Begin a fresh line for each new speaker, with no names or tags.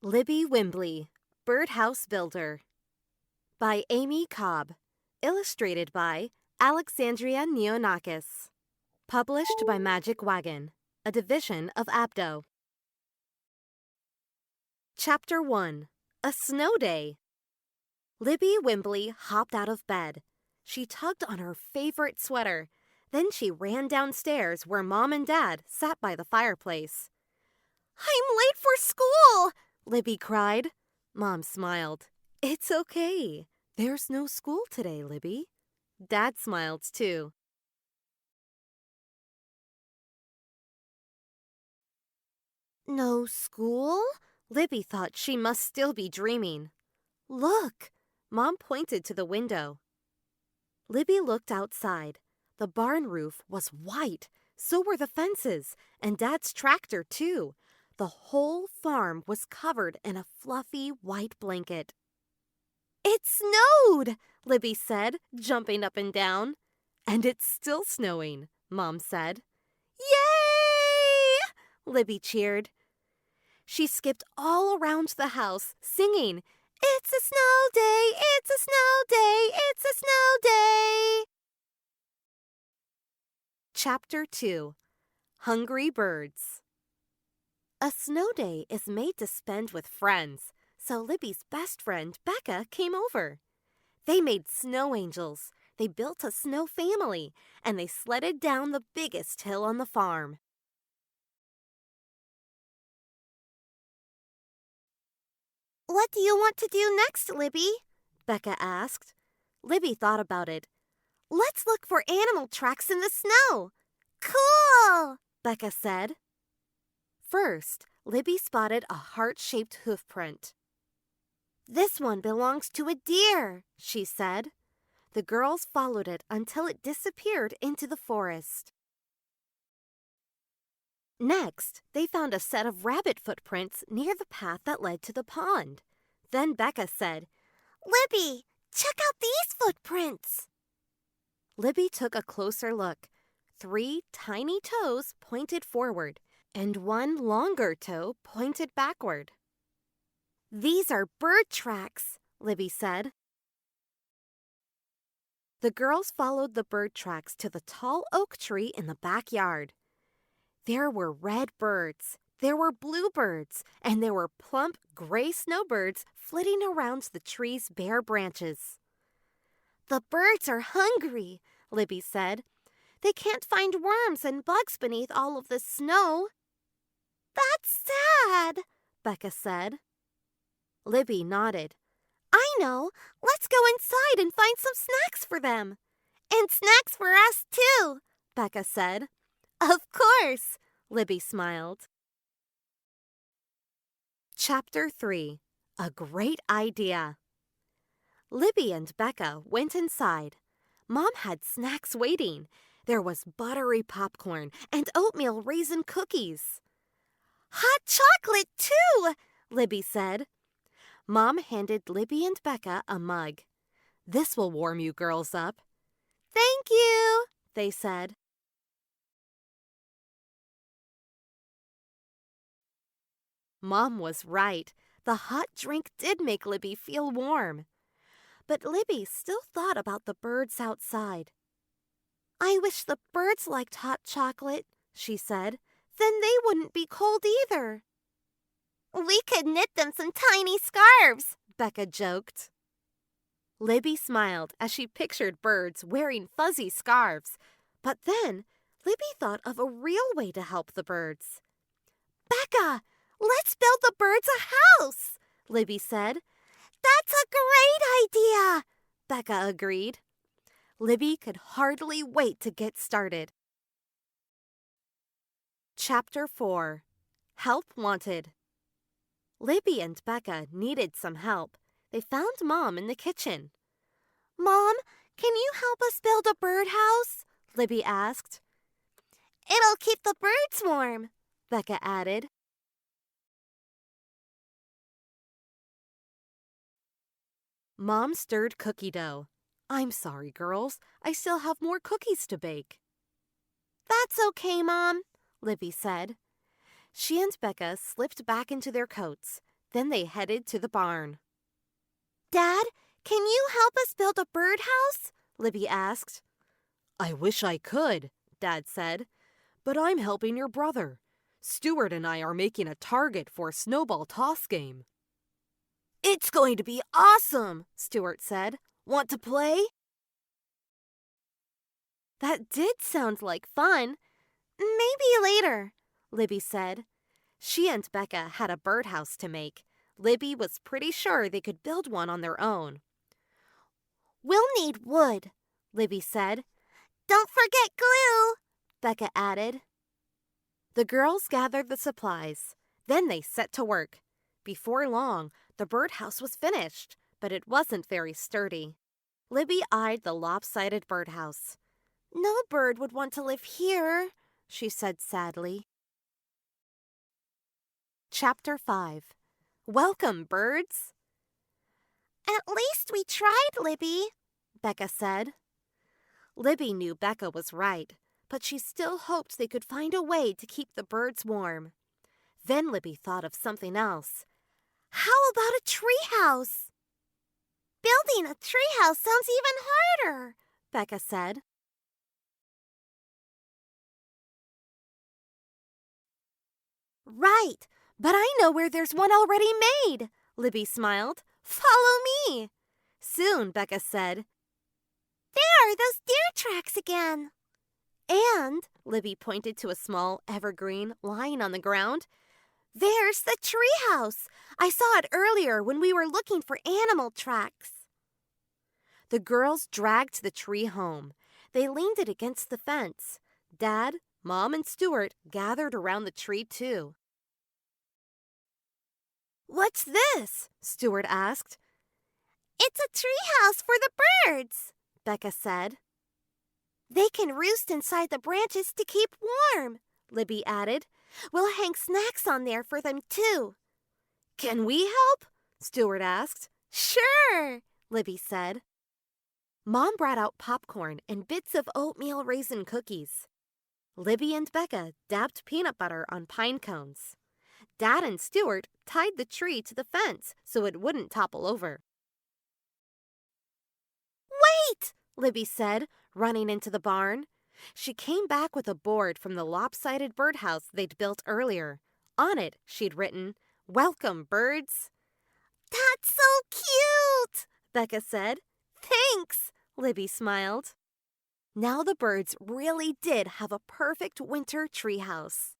Libby Wimbley, Birdhouse Builder by Amy Cobb. Illustrated by Alexandria Neonakis. Published by Magic Wagon, a division of Abdo. Chapter 1. A Snow Day. Libby Wimbley hopped out of bed. She tugged on her favorite sweater. Then she ran downstairs where Mom and Dad sat by the fireplace. "I'm late for school!" Libby cried. Mom smiled. "It's okay. There's no school today, Libby." Dad smiled too. No school? Libby thought she must still be dreaming. "Look!" Mom pointed to the window. Libby looked outside. The barn roof was white. So were the fences, and Dad's tractor too. The whole farm was covered in a fluffy white blanket. "It snowed!" Libby said, jumping up and down. "And it's still snowing," Mom said. "Yay!" Libby cheered. She skipped all around the house, singing, "It's a snow day, it's a snow day, it's a snow day." Chapter 2. Hungry Birds. A snow day is made to spend with friends, so Libby's best friend, Becca, came over. They made snow angels, they built a snow family, and they sledded down the biggest hill on the farm. "What do you want to do next, Libby?" Becca asked. Libby thought about it. "Let's look for animal tracks in the snow." "Cool!" Becca said. First, Libby spotted a heart-shaped hoof print. "This one belongs to a deer," she said. The girls followed it until it disappeared into the forest. Next, they found a set of rabbit footprints near the path that led to the pond. Then Becca said, "Libby, check out these footprints." Libby took a closer look. 3 tiny toes pointed forward, and 1 longer toe pointed backward. "These are bird tracks," Libby said. The girls followed the bird tracks to the tall oak tree in the backyard. There were red birds, there were bluebirds, and there were plump gray snowbirds flitting around the tree's bare branches. "The birds are hungry," Libby said. "They can't find worms and bugs beneath all of the snow." "That's sad," Becca said. Libby nodded. "I know. Let's go inside and find some snacks for them." "And snacks for us too," Becca said. "Of course," Libby smiled. Chapter 3. A Great Idea. Libby and Becca went inside. Mom had snacks waiting. There was buttery popcorn and oatmeal raisin cookies. "Hot chocolate, too," Libby said. Mom handed Libby and Becca a mug. "This will warm you girls up." "Thank you," they said. Mom was right. The hot drink did make Libby feel warm. But Libby still thought about the birds outside. "I wish the birds liked hot chocolate," she said. "Then they wouldn't be cold either." "We could knit them some tiny scarves," Becca joked. Libby smiled as she pictured birds wearing fuzzy scarves. But then Libby thought of a real way to help the birds. "Becca, let's build the birds a house," Libby said. "That's a great idea," Becca agreed. Libby could hardly wait to get started. Chapter 4. Help Wanted. Libby and Becca needed some help. They found Mom in the kitchen. "Mom, can you help us build a birdhouse?" Libby asked. "It'll keep the birds warm," Becca added. Mom stirred cookie dough. "I'm sorry, girls. I still have more cookies to bake." "That's okay, Mom," Libby said. She and Becca slipped back into their coats. Then they headed to the barn. "Dad, can you help us build a birdhouse?" Libby asked. "I wish I could," Dad said, "but I'm helping your brother. Stuart and I are making a target for a snowball toss game." "It's going to be awesome," Stuart said. "Want to play?" That did sound like fun. "Maybe later," Libby said. She and Becca had a birdhouse to make. Libby was pretty sure they could build one on their own. "We'll need wood," Libby said. "Don't forget glue," Becca added. The girls gathered the supplies. Then they set to work. Before long, the birdhouse was finished, but it wasn't very sturdy. Libby eyed the lopsided birdhouse. "No bird would want to live here," she said sadly. Chapter 5. Welcome, birds! "At least we tried, Libby," Becca said. Libby knew Becca was right, but she still hoped they could find a way to keep the birds warm. Then Libby thought of something else. "How about a treehouse?" "Building a treehouse sounds even harder," Becca said. "Right, but I know where there's one already made," Libby smiled. "Follow me." Soon, Becca said, "There are those deer tracks again." And, Libby pointed to a small evergreen lying on the ground, "there's the treehouse. I saw it earlier when we were looking for animal tracks." The girls dragged the tree home. They leaned it against the fence. Dad, Mom, and Stuart gathered around the tree too. "What's this?" Stuart asked. "It's a treehouse for the birds," Becca said. "They can roost inside the branches to keep warm," Libby added. "We'll hang snacks on there for them too." "Can we help?" Stuart asked. "Sure," Libby said. Mom brought out popcorn and bits of oatmeal raisin cookies. Libby and Becca dabbed peanut butter on pine cones. Dad and Stuart tied the tree to the fence so it wouldn't topple over. "Wait!" Libby said, running into the barn. She came back with a board from the lopsided birdhouse they'd built earlier. On it, she'd written, "Welcome, birds." "That's so cute," Becca said. "Thanks," Libby smiled. Now the birds really did have a perfect winter treehouse.